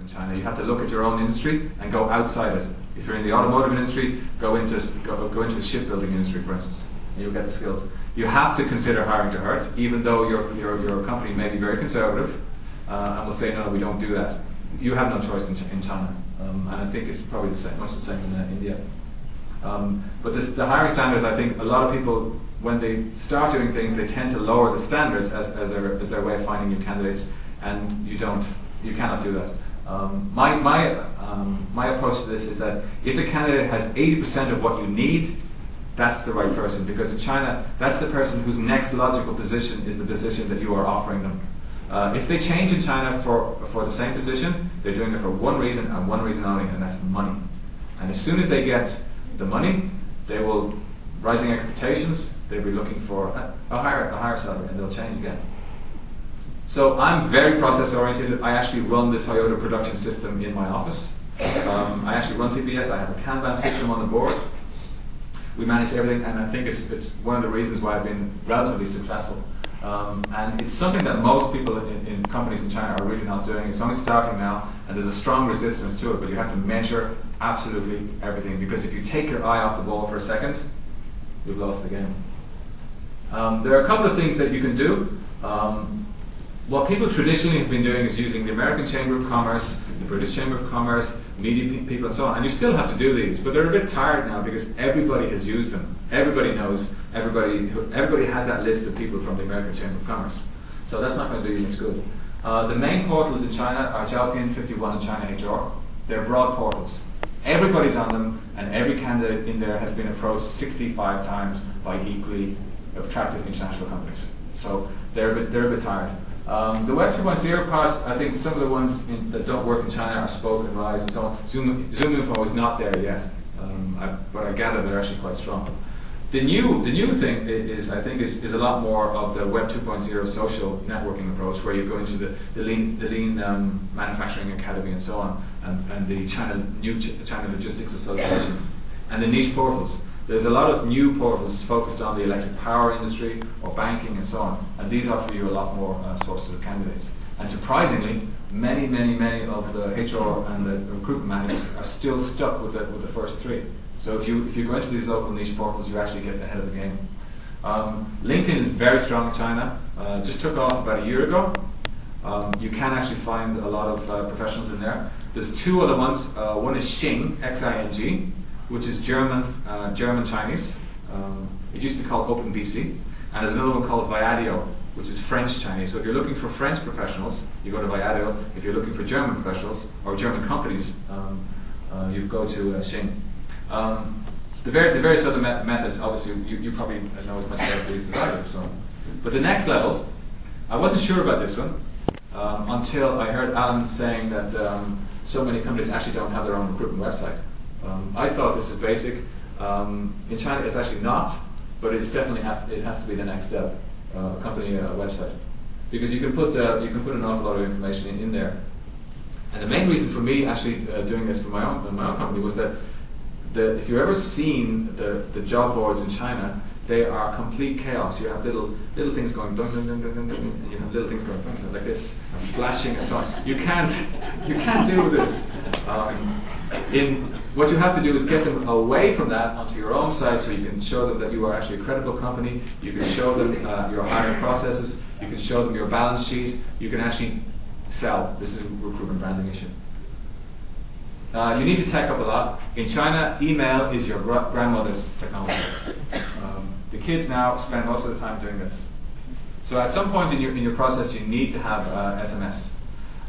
in China. You have to look at your own industry and go outside it. If you're in the automotive industry, go into the shipbuilding industry, for instance, and you'll get the skills. You have to consider hiring to hurt, even though your company may be very conservative and will say, no, we don't do that. You have no choice in China, and I think it's probably much the same in India. But the hiring standards, I think a lot of people, when they start doing things, they tend to lower the standards as their way of finding new candidates, and you cannot do that. My approach to this is that if a candidate has 80% of what you need, that's the right person, because in China, that's the person whose next logical position is the position that you are offering them. If they change in China for the same position, they're doing it for one reason and one reason only, and that's money. And as soon as they get the money, they will, rising expectations, they'll be looking for a higher salary, and they'll change again. So I'm very process oriented. I actually run the Toyota production system in my office. I actually run TPS. I have a Kanban system on the board. We manage everything, and I think it's one of the reasons why I've been relatively successful. And it's something that most people in companies in China are really not doing. It's only starting now, and there's a strong resistance to it, but you have to measure absolutely everything, because if you take your eye off the ball for a second, you've lost the game. There are a couple of things that you can do. What people traditionally have been doing is using the American Chamber of Commerce, the British Chamber of Commerce, media people and so on, and you still have to do these, but they're a bit tired now because everybody has used them. Everybody knows, everybody has that list of people from the American Chamber of Commerce. So that's not going to do you much good. The main portals in China are Zhaopin, 51 and China HR. They're broad portals. Everybody's on them, and every candidate in there has been approached 65 times by equally attractive international companies. So they're a bit tired. The Web 2.0 parts, I think some of the ones that don't work in China are Spoke and Rise and so on. Zoom Info is not there yet, but I gather they're actually quite strong. The new thing is a lot more of the Web 2.0 social networking approach, where you go into the lean manufacturing academy and so on, and the China Logistics Association, and the niche portals. There's a lot of new portals focused on the electric power industry or banking and so on, and these offer you a lot more sources of candidates. And surprisingly, many of the HR and the recruitment managers are still stuck with the first three. So if you go into these local niche portals, you actually get ahead of the game. LinkedIn is very strong in China. Just took off about a year ago. You can actually find a lot of professionals in there. There's two other ones. One is Xing, Xing, which is German Chinese. It used to be called OpenBC. And there's another one called Viadio, which is French Chinese. So if you're looking for French professionals, you go to Viadio. If you're looking for German professionals or German companies, you go to Xing. The various other methods, obviously, you probably know as much about these as I do. So. But the next level, I wasn't sure about this one until I heard Alan saying that so many companies actually don't have their own recruitment website. I thought this is basic. In China, it's actually not, but it's definitely it has to be the next step. A company website, because you can put an awful lot of information in there. And the main reason for me actually doing this for my own company was that if you've ever seen the job boards in China, they are complete chaos. You have little things going dun dun dun dun dun, and you have little things going dun, dun, like this, and flashing and so on. You can't do this. What you have to do is get them away from that onto your own site, so you can show them that you are actually a credible company. You can show them your hiring processes. You can show them your balance sheet. You can actually sell. This is a recruitment branding issue. You need to tech up a lot. In China, email is your grandmother's technology. The kids now spend most of the time doing this. So at some point in your process, you need to have SMS.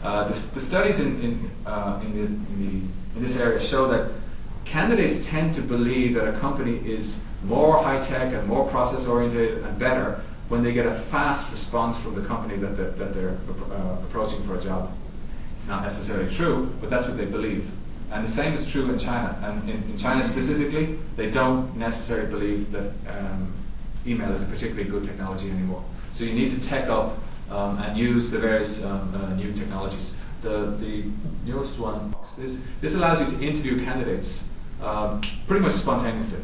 The studies in this area show that candidates tend to believe that a company is more high-tech and more process-oriented and better when they get a fast response from the company that they're approaching for a job. It's not necessarily true, but that's what they believe. And the same is true in China. And in China specifically, they don't necessarily believe that email is a particularly good technology anymore. So you need to tech up and use the various new technologies. The newest one, this allows you to interview candidates pretty much spontaneously.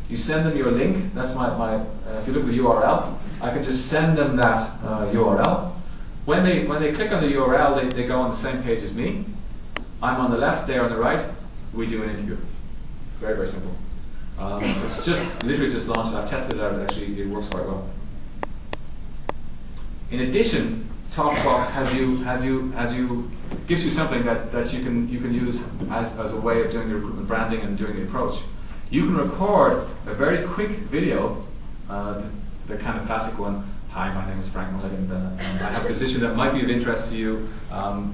You send them your link. That's if you look at the URL, I can just send them that URL. When they click on the URL, they go on the same page as me, I'm on the left, they're on the right. We do an interview. Very, very simple. It's just literally just launched. I've tested it out. Actually, it works quite well. In addition, TalkBox gives you something that you can use as a way of doing your recruitment branding and doing the approach. You can record a very quick video, the kind of classic one. Hi, my name is Frank Mulligan. I have a position that might be of interest to you.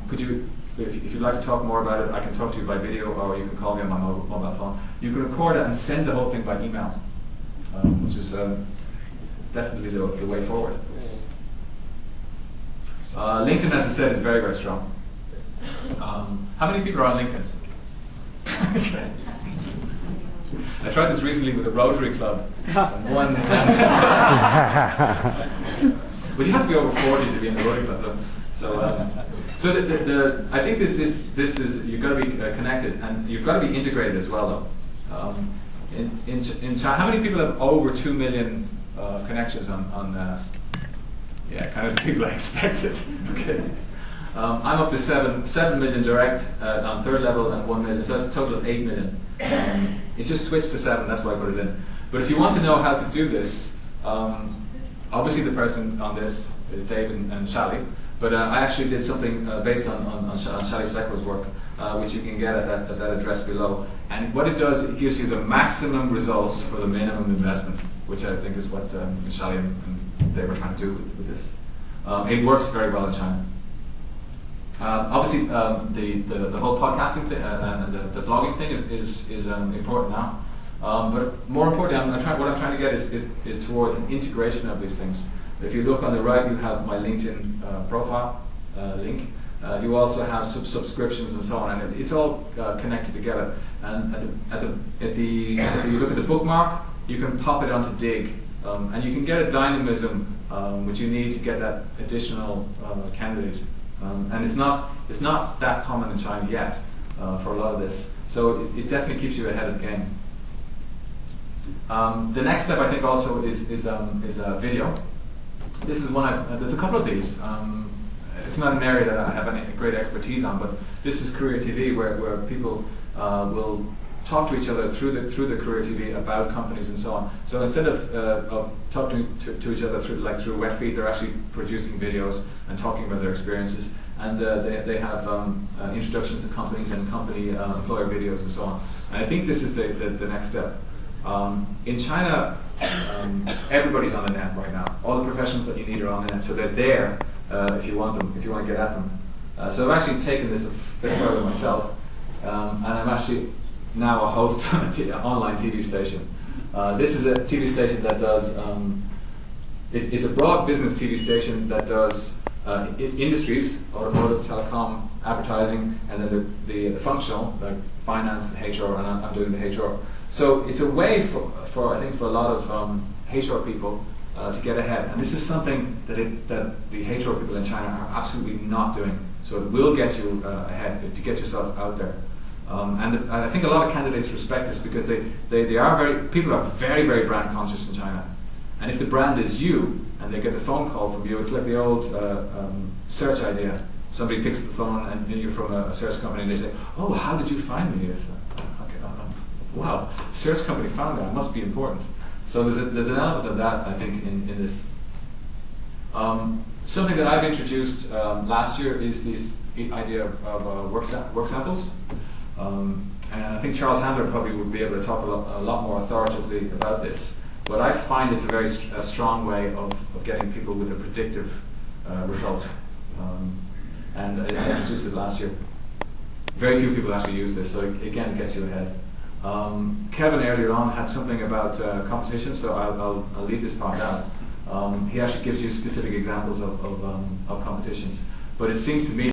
Could you, if you'd like to talk more about it, I can talk to you by video, or you can call me on my mobile phone. You can record it and send the whole thing by email, which is definitely the way forward. LinkedIn, as I said, is very, very strong. How many people are on LinkedIn? I tried this recently with a Rotary Club. But you have to be over 40 to be in the Rotary Club. So I think that this is, you've got to be connected, and you've got to be integrated as well, though. In China, how many people have over 2 million connections on yeah, kind of the people I expected. Okay. I'm up to 7 million direct on third level and 1 million, so that's a total of 8 million. It just switched to 7, that's why I put it in. But if you want to know how to do this, obviously the person on this is Dave and Shally, but I actually did something based on Shally Secker's work, which you can get at that address below. And what it does, it gives you the maximum results for the minimum investment, which I think is what Shally and they were trying to do with this. It works very well in China. Obviously, the whole podcasting thing and the blogging thing is important now. But more importantly, what I'm trying to get is towards an integration of these things. If you look on the right, you have my LinkedIn profile link. You also have subscriptions and so on, and it's all connected together. And if you look at the bookmark, you can pop it onto Dig, and you can get a dynamism which you need to get that additional candidate. And it's not that common in China yet for a lot of this, so it definitely keeps you ahead of the game. The next step, I think, also is video. This is one. There's a couple of these. It's not an area that I have any great expertise on, but this is Career TV, where people will talk to each other through the Career TV about companies and so on. So instead of talking to each other through wet feed, they're actually producing videos and talking about their experiences. And they have introductions to companies and company employer videos and so on. And I think this is the next step. In China, everybody's on the net right now. All the professionals that you need are on the net, so they're there if you want them, if you want to get at them. So I've actually taken this a bit further myself, and I'm actually now a host on an online TV station. This is a TV station that does, it's a broad business TV station that does industries, automotive, telecom, advertising, and then the functional, like finance and HR, and I'm doing the HR. So it's a way for I think for a lot of HR people to get ahead, and this is something that the HR people in China are absolutely not doing. So it will get you ahead to get yourself out there. And I think a lot of candidates respect this because people are very, very brand conscious in China. And if the brand is you, and they get a phone call from you, it's like the old search idea. Somebody picks up the phone and you're from a search company and they say, "Oh, how did you find me?" Okay, wow, search company found me, it must be important. So there's an element of that, I think, in this. Something that I've introduced last year is this idea of work samples. And I think Charles Handler probably would be able to talk a lot more authoritatively about this. But I find it's a very strong way of getting people with a predictive result. And I introduced it last year. Very few people actually use this, so again, it gets you ahead. Kevin earlier on had something about competition, so I'll leave this part out. He actually gives you specific examples of competitions. But it seems to me